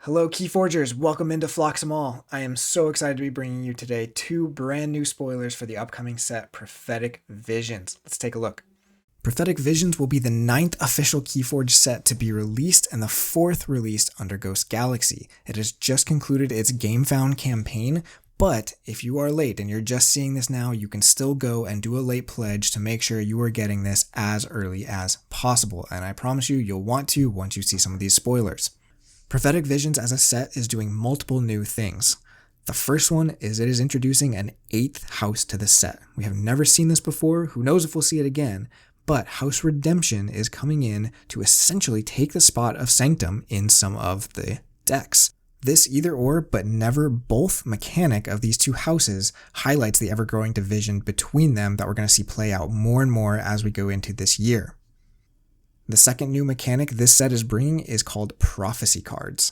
Hello, Keyforgers. Welcome into Phlox'em. I am so excited to be bringing you today two brand new spoilers for the upcoming set, Prophetic Visions. Let's take a look. Prophetic Visions will be the 9th official Keyforge set to be released and the 4th released under Ghost Galaxy. It has just concluded its GameFound campaign, but if you are late and you're just seeing this now, you can still go and do a late pledge to make sure you are getting this as early as possible. And I promise you, you'll want to once you see some of these spoilers. Prophetic Visions as a set is doing multiple new things. The first one is it is introducing an 8th house to the set. We have never seen this before, who knows if we'll see it again, but House Redemption is coming in to essentially take the spot of Sanctum in some of the decks. This either or, but never both mechanic of these two houses highlights the ever-growing division between them that we're going to see play out more and more as we go into this year. The second new mechanic this set is bringing is called Prophecy cards.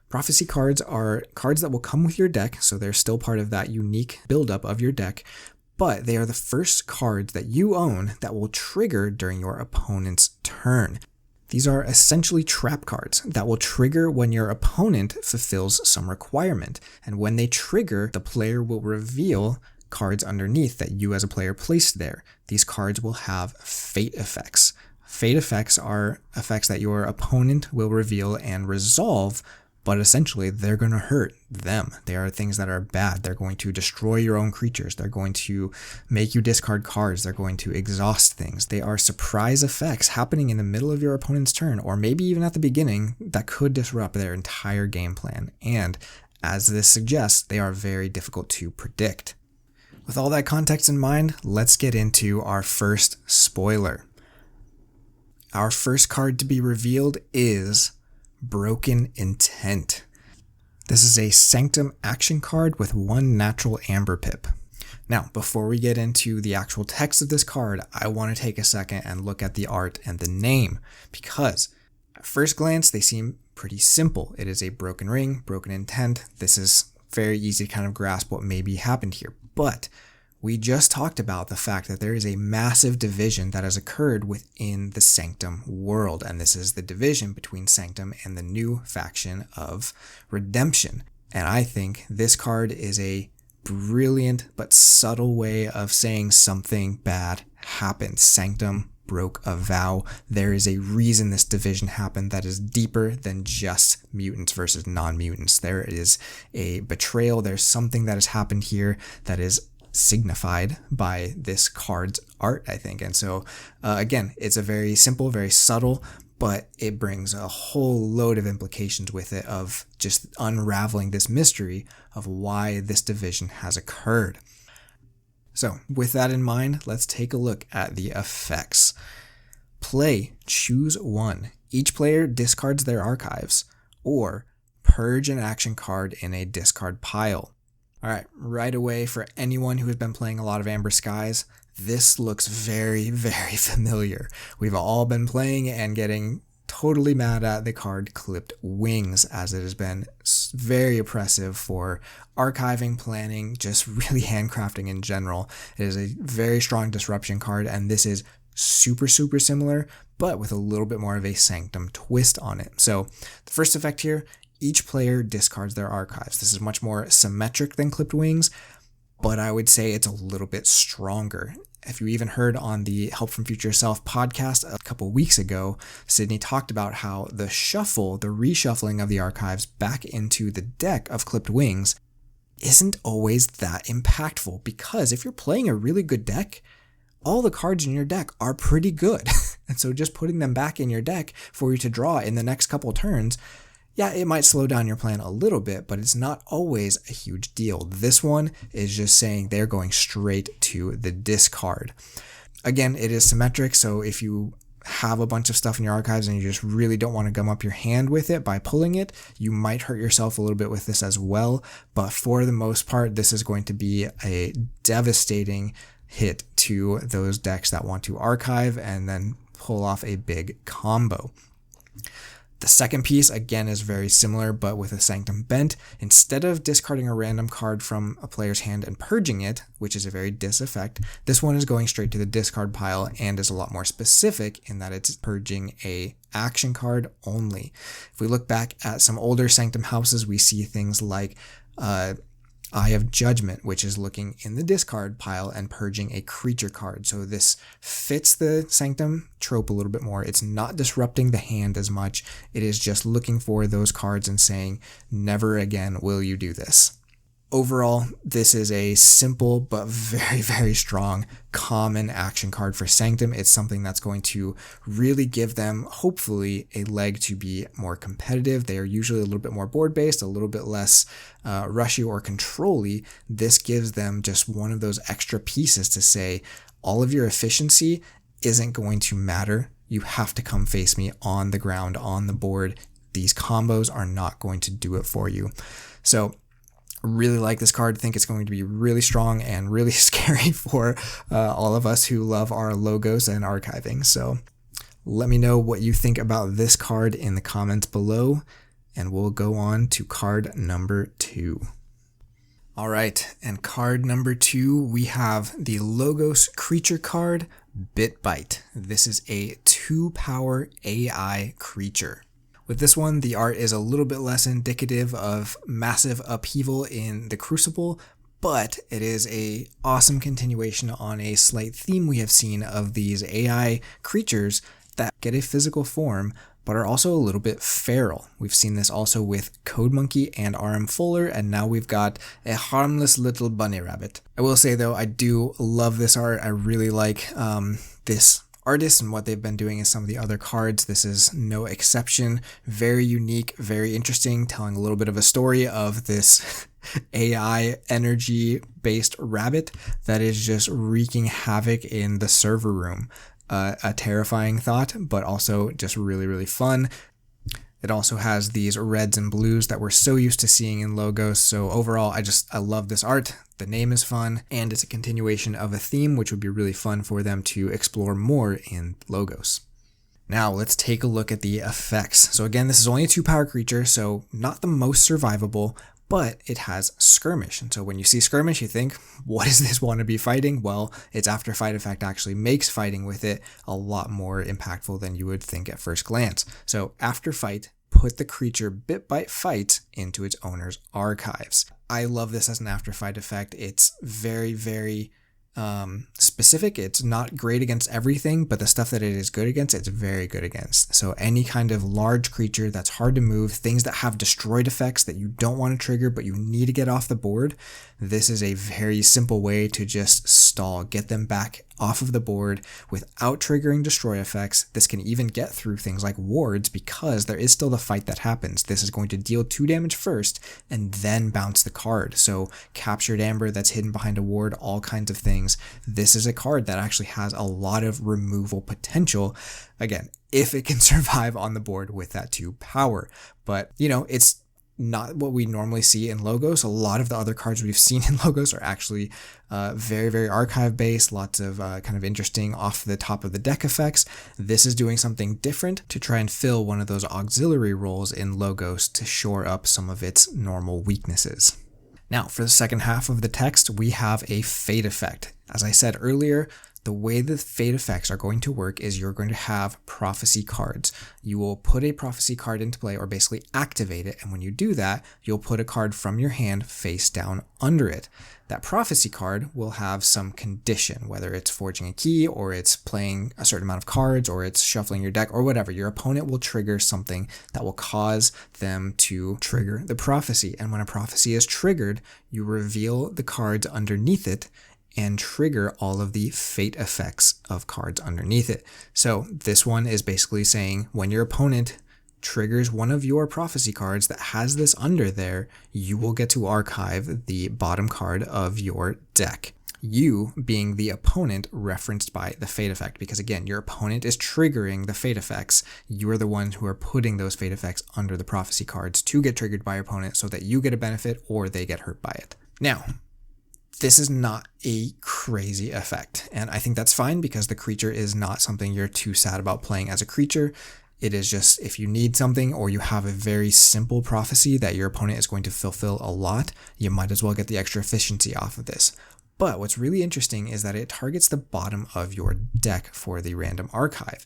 Prophecy cards are cards that will come with your deck, so they're still part of that unique buildup of your deck, but they are the first cards that you own that will trigger during your opponent's turn. These are essentially trap cards that will trigger when your opponent fulfills some requirement, and when they trigger, the player will reveal cards underneath that you as a player placed there. These cards will have fate effects. Fate effects are effects that your opponent will reveal and resolve, but essentially they're going to hurt them. They are things that are bad. They're going to destroy your own creatures. They're going to make you discard cards. They're going to exhaust things. They are surprise effects happening in the middle of your opponent's turn, or maybe even at the beginning, that could disrupt their entire game plan. And as this suggests, they are very difficult to predict. With all that context in mind, let's get into our first spoiler. Our first card to be revealed is Broken Intent. This is a Sanctum action card with 1 natural Amber Pip. Now, before we get into the actual text of this card, I want to take a second and look at the art and the name, because at first glance, they seem pretty simple. It is a broken ring, broken intent. This is very easy to kind of grasp what maybe happened here, but we just talked about the fact that there is a massive division that has occurred within the Sanctum world, and this is the division between Sanctum and the new faction of Redemption. And I think this card is a brilliant but subtle way of saying something bad happened. Sanctum broke a vow. There is a reason this division happened that is deeper than just mutants versus non-mutants. There is a betrayal. There's something that has happened here that is signified by this card's art, I think. And so again, it's a very simple, very subtle, but it brings a whole load of implications with it of just unraveling this mystery of why this division has occurred. So with that in mind, let's take a look at the effects. Play, choose 1. Each player discards their archives, or purge an action card in a discard pile. Alright, right away, for anyone who has been playing a lot of Amber Skies, this looks very, very familiar. We've all been playing and getting totally mad at the card Clipped Wings, as it has been very oppressive for archiving, planning, just really handcrafting in general. It is a very strong disruption card, and this is super, super similar, but with a little bit more of a Sanctum twist on it. So the first effect here, each player discards their archives. This is much more symmetric than Clipped Wings, but I would say it's a little bit stronger. If you even heard on the Help from Future Self podcast a couple weeks ago, Sydney talked about how the reshuffling of the archives back into the deck of Clipped Wings isn't always that impactful, because if you're playing a really good deck, all the cards in your deck are pretty good. And so just putting them back in your deck for you to draw in the next couple turns, yeah, it might slow down your plan a little bit, but it's not always a huge deal. This one is just saying they're going straight to the discard. Again, it is symmetric, so if you have a bunch of stuff in your archives and you just really don't want to gum up your hand with it by pulling it, you might hurt yourself a little bit with this as well. But for the most part, this is going to be a devastating hit to those decks that want to archive and then pull off a big combo. The second piece, again, is very similar, but with a Sanctum bent. Instead of discarding a random card from a player's hand and purging it, which is a very dis effect, this one is going straight to the discard pile and is a lot more specific in that it's purging a action card only. If we look back at some older Sanctum houses, we see things like Eye of Judgment, which is looking in the discard pile and purging a creature card. So this fits the Sanctum trope a little bit more. It's not disrupting the hand as much. It is just looking for those cards and saying, never again will you do this. Overall, this is a simple but very, very strong common action card for Sanctum. It's something that's going to really give them, hopefully, a leg to be more competitive. They are usually a little bit more board-based, a little bit less rushy or control-y. This gives them just one of those extra pieces to say, all of your efficiency isn't going to matter. You have to come face me on the ground, on the board. These combos are not going to do it for you. So, really like this card. Think it's going to be really strong and really scary for all of us who love our logos and archiving. So let me know what you think about this card in the comments below, and we'll go on to card number 2. All right, and card number 2, we have the Logos creature card, Bitbite. This is a 2-power AI creature. With this one, the art is a little bit less indicative of massive upheaval in the Crucible, but it is an awesome continuation on a slight theme we have seen of these AI creatures that get a physical form, but are also a little bit feral. We've seen this also with Code Monkey and RM Fuller, and now we've got a harmless little bunny rabbit. I will say though, I do love this art. I really like this artists and what they've been doing in some of the other cards. This is no exception. Very unique, very interesting, telling a little bit of a story of this AI energy based rabbit that is just wreaking havoc in the server room. A terrifying thought, but also just really, really fun. It also has these reds and blues that we're so used to seeing in logos. So overall, I love this art. The name is fun, and it's a continuation of a theme, which would be really fun for them to explore more in logos. Now let's take a look at the effects. So again, this is only a 2-power creature, so not the most survivable, but it has Skirmish. And so when you see Skirmish, you think, what does this want to be fighting? Well, its after fight effect actually makes fighting with it a lot more impactful than you would think at first glance. So after fight, put the creature Bitbite Fight into its owner's archives. I love this as an after fight effect. It's very, very specific. It's not great against everything, but the stuff that it is good against, it's very good against. So any kind of large creature that's hard to move, things that have destroyed effects that you don't want to trigger but you need to get off the board, this is a very simple way to just stall, get them back off of the board without triggering destroy effects. This can even get through things like wards because there is still the fight that happens. This is going to deal 2 damage first and then bounce the card. So captured amber that's hidden behind a ward, all kinds of things. This is a card that actually has a lot of removal potential. Again, if it can survive on the board with that 2 power. But, you know, it's not what we normally see in logos. A lot of the other cards we've seen in logos are actually very, very archive based, lots of kind of interesting off the top of the deck effects. This is doing something different to try and fill one of those auxiliary roles in logos to shore up some of its normal weaknesses. Now, for the second half of the text, we have a fate effect. As I said earlier, the way the fate effects are going to work is you're going to have prophecy cards. You will put a prophecy card into play or basically activate it. And when you do that, you'll put a card from your hand face down under it. That prophecy card will have some condition, whether it's forging a key or it's playing a certain amount of cards or it's shuffling your deck or whatever. Your opponent will trigger something that will cause them to trigger the prophecy. And when a prophecy is triggered, you reveal the cards underneath it and trigger all of the fate effects of cards underneath it. So this one is basically saying when your opponent triggers one of your prophecy cards that has this under there, you will get to archive the bottom card of your deck. You being the opponent referenced by the fate effect, because again, your opponent is triggering the fate effects. You are the ones who are putting those fate effects under the prophecy cards to get triggered by your opponent so that you get a benefit or they get hurt by it. Now, this is not a crazy effect, and I think that's fine because the creature is not something you're too sad about playing as a creature. It is just, if you need something or you have a very simple prophecy that your opponent is going to fulfill a lot, you might as well get the extra efficiency off of this. But what's really interesting is that it targets the bottom of your deck for the random archive.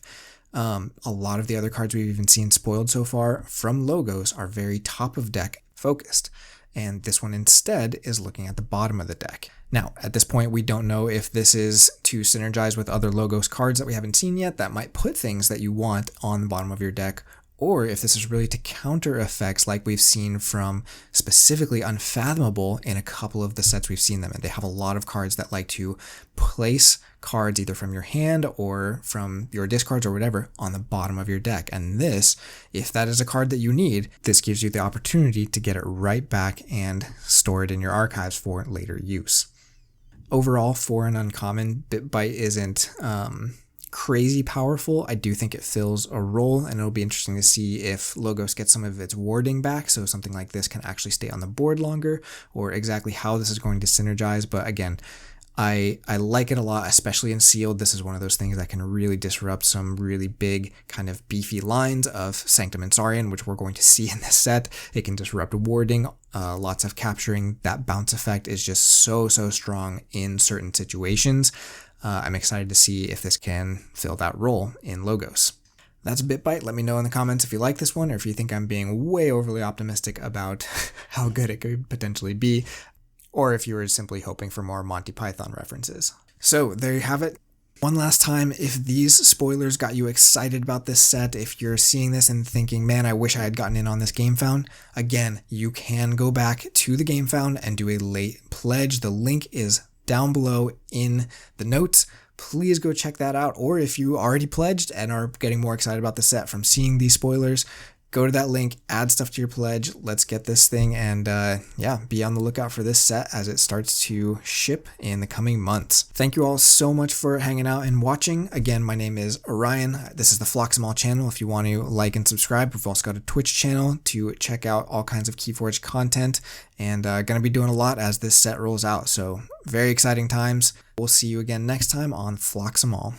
A lot of the other cards we've even seen spoiled so far from logos are very top of deck focused, and this one instead is looking at the bottom of the deck. Now, at this point, we don't know if this is to synergize with other logos cards that we haven't seen yet that might put things that you want on the bottom of your deck, or if this is really to counter effects like we've seen from specifically Unfathomable in a couple of the sets we've seen them in. They have a lot of cards that like to place cards either from your hand or from your discards or whatever on the bottom of your deck. And this, if that is a card that you need, this gives you the opportunity to get it right back and store it in your archives for later use. Overall, for an uncommon, BitBite isn't crazy powerful. I do think it fills a role, and it'll be interesting to see if Logos gets some of its warding back, so something like this can actually stay on the board longer, or exactly how this is going to synergize. But again, I like it a lot, especially in sealed. This is one of those things that can really disrupt some really big kind of beefy lines of Sanctum and Saurian, which we're going to see in this set. It can disrupt warding, lots of capturing. That bounce effect is just so strong in certain situations. I'm excited to see if this can fill that role in Logos. That's BitBite. Let me know in the comments if you like this one or if you think I'm being way overly optimistic about how good it could potentially be, or if you were simply hoping for more Monty Python references. So there you have it. One last time, if these spoilers got you excited about this set, if you're seeing this and thinking, man, I wish I had gotten in on this GameFound, again, you can go back to the GameFound and do a late pledge. The link is down below in the notes. Please go check that out. Or if you already pledged and are getting more excited about the set from seeing these spoilers, go to that link, add stuff to your pledge. Let's get this thing, and yeah, be on the lookout for this set as it starts to ship in the coming months. Thank you all so much for hanging out and watching. Again, my name is Orion. This is the Phlox'em channel. If you want to like and subscribe, we've also got a Twitch channel to check out all kinds of Keyforge content, and going to be doing a lot as this set rolls out. So very exciting times. We'll see you again next time on Phlox'em.